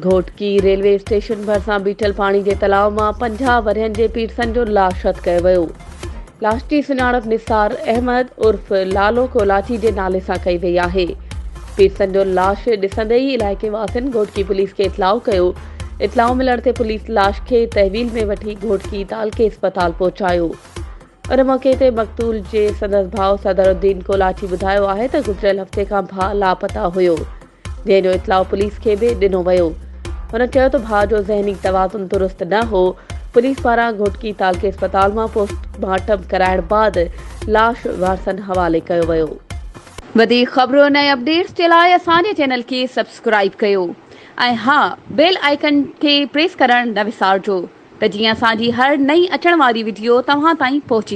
Ghotki railway station भरिसां बीठल पाणी जे तलाउ मां 50 वरहनि जे पीरसन जो लाश हथ कयो वियो। लाश जी सुञाणप निसार अहमद उर्फ लालो कोलाची जे नाले सां कई वई आहे। पीरसन जो लाश ॾिसंदे ई इलाइक़े वासियुनि घोटकी पुलिस खे इतलाउ कयो। इतलाउ मिलण ते पुलिस लाश खे तहवील में वठी घोटकी तालके अस्पताल पहुचायो। उन मौके ते मक़तूल जे संदसि भाउ सदरुद्दीन कोलाची ॿुधायो आहे त गुज़िरियल हफ़्ते खां भाउ लापता हुयो, जंहिंजो इतलाउ पुलिस खे बि ॾिनो वियो। हुन चयो त भाउ जो ज़हनी तवाज़ुन दुरुस्त न हो। पुलिस पारां घोटकी तालके अस्पताल मां पोस्टमार्टम कराइण बाद लाश वारसनि हवाले कयो वियो। वधीक ख़बरुनि ऐं अपडेट्स जे लाइ असांजे चैनल खे सब्सक्राइब कयो ऐं हा, बेल आइकन खे प्रेस करणु न विसारिजो त जीअं असांजी हर नई अचण वारी वीडियो तव्हां ताईं पहुची